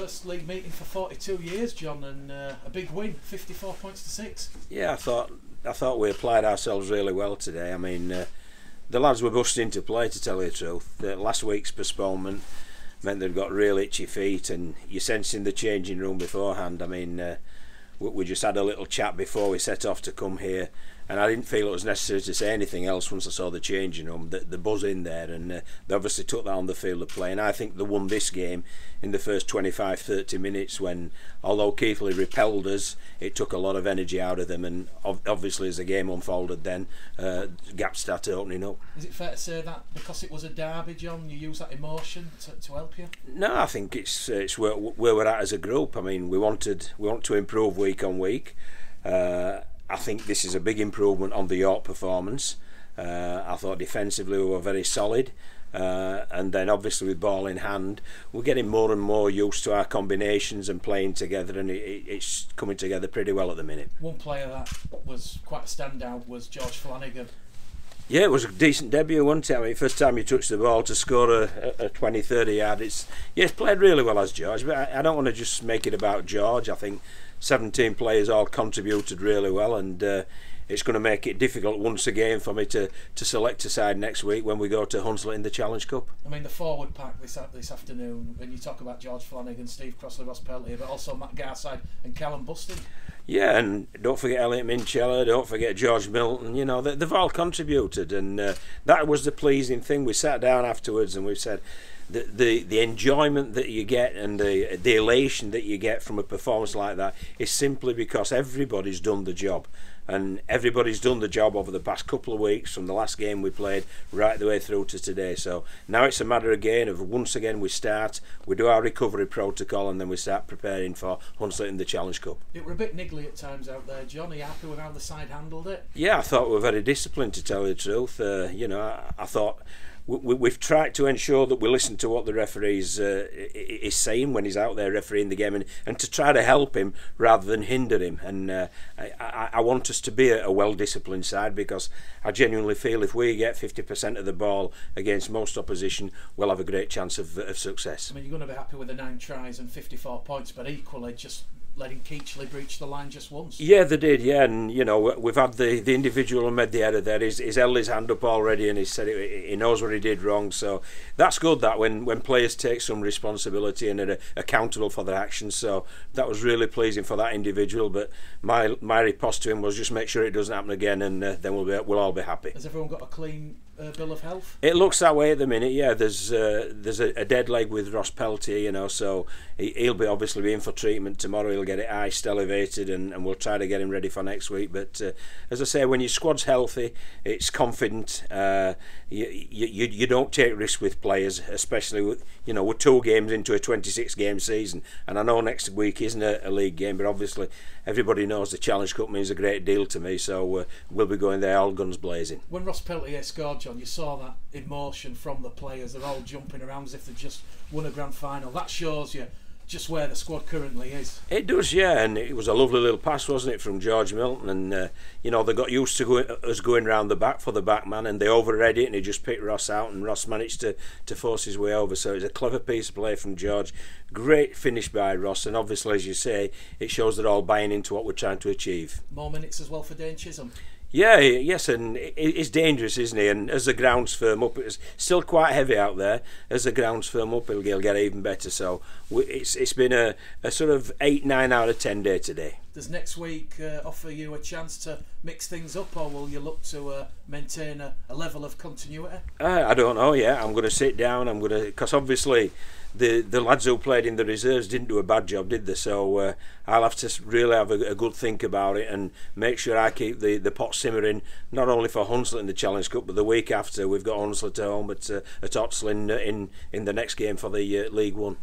first league meeting for 42 years, John, and a big win, 54 points to 6. Yeah, I thought we applied ourselves really well today. I mean, the lads were busting into play, to tell you the truth. Last week's postponement meant they'd got real itchy feet, and you sense in the changing room beforehand. I mean, we just had a little chat before we set off to come here, and I didn't feel it was necessary to say anything else once I saw the changing room, the buzz in there, and they obviously took that on the field of play. And I think they won this game in the first 25-30 minutes when, although Keighley repelled us, it took a lot of energy out of them, and obviously as the game unfolded then, gaps started opening up. Is it fair to say that because it was a derby, John, you use that emotion to help you? No, I think it's where we're at as a group. I mean, we want to improve week on week. I think this is a big improvement on the York performance. I thought defensively we were very solid, and then obviously with ball in hand we're getting more and more used to our combinations and playing together, and it's coming together pretty well at the minute. One player that was quite a standout was George Flanagan. Yeah, it was a decent debut, wasn't it? I mean, first time you touched the ball to score a 20-30 yard. He's played really well as George, but I don't want to just make it about George. I think 17 players all contributed really well, and it's going to make it difficult once again for me to select a side next week when we go to Hunslet in the Challenge Cup. I mean, the forward pack this afternoon, when you talk about George Flanagan, Steve Crossley, Ross Peltier, but also Matt Garside and Callum Buston. Yeah, and don't forget Elliot Minchella, don't forget George Milton. You know, they've all contributed, and that was the pleasing thing. We sat down afterwards and we said the enjoyment that you get and the elation that you get from a performance like that is simply because everybody's done the job. And everybody's done the job over the past couple of weeks, from the last game we played right the way through to today. So now it's a matter again of once again we do our recovery protocol, and then we start preparing for Hunslet in the Challenge Cup. It were a bit niggly at times out there, John. Are you happy with how the side handled it? Yeah, I thought we were very disciplined, to tell you the truth. You know, I thought we've tried to ensure that we listen to what the referee is saying when he's out there refereeing the game, and to try to help him rather than hinder him. And I want us to be a well-disciplined side, because I genuinely feel if we get 50% of the ball against most opposition, we'll have a great chance of success. I mean, you're going to be happy with the 9 tries and 54 points, but equally just letting Keighley breach the line just once. Yeah, they did, yeah, and you know, we've had the individual who made the error there. He's held his hand up already, and he said he knows what he did wrong, so that's good, that when players take some responsibility and are accountable for their actions. So that was really pleasing for that individual, but my riposte to him was just make sure it doesn't happen again, and then we'll all be happy. Has everyone got a clean bill of health? It looks that way at the minute, yeah. There's a dead leg with Ross Peltier, you know, so he'll be obviously be in for treatment tomorrow. He'll get it iced, elevated, and we'll try to get him ready for next week. But as I say, when your squad's healthy, it's confident. You don't take risks with players, especially with, you know, we're 2 games into a 26-game season, and I know next week isn't a league game, but obviously everybody knows the Challenge Cup means a great deal to me, so we'll be going there all guns blazing. When Ross Peltier scored, John, you saw that emotion from the players. They're all jumping around as if they've just won a grand final. That shows you just where the squad currently is. It does, yeah, and it was a lovely little pass, wasn't it, from George Milton, and you know, they got used to us going round the back for the back man, and they overread it, and he just picked Ross out, and Ross managed to force his way over. So it's a clever piece of play from George. Great finish by Ross, and obviously, as you say, it shows they're all buying into what we're trying to achieve. More minutes as well for Dane Chisholm. Yeah, yes, and it's dangerous, isn't he? And as the grounds firm up, it's still quite heavy out there. As the grounds firm up, he'll get even better. So it's been a sort of 8-9 out of 10 day today. Does next week offer you a chance to mix things up, or will you look to maintain a level of continuity? I don't know. Yeah, I'm going to sit down. Because obviously the lads who played in the reserves didn't do a bad job, did they? So I'll have to really have a good think about it and make sure I keep the pot simmering, not only for Hunslet in the Challenge Cup, but the week after we've got Hunslet at home at Oxley in the next game for the League One.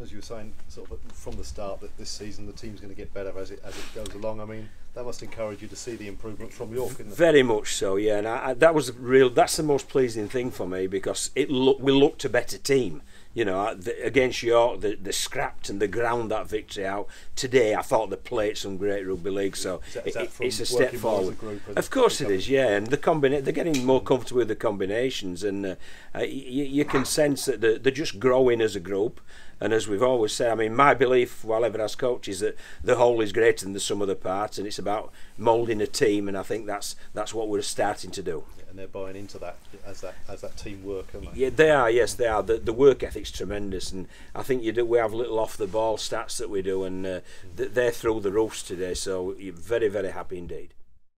As you were saying, sort of from the start, that this season the team's going to get better as it goes along. I mean, that must encourage you to see the improvement from York, isn't it? Very much so, yeah. And that's the most pleasing thing for me, because we looked a better team. You know, against York, they scrapped and they ground that victory out. Today, I thought they played some great rugby league, so it's a step forward. Of course it is, yeah. And they're getting more comfortable with the combinations, and you can sense that they're just growing as a group. And as we've always said, I mean, my belief, while ever as coach, is that the whole is greater than the sum of the parts, and it's about moulding a team. And I think that's what we're starting to do. Yeah, and they're buying into that as that teamwork, aren't they? Yeah, they are. Yes, they are. The work ethic's tremendous, and I think we have little off the ball stats that we do, and they're through the roofs today. So you're very, very happy indeed.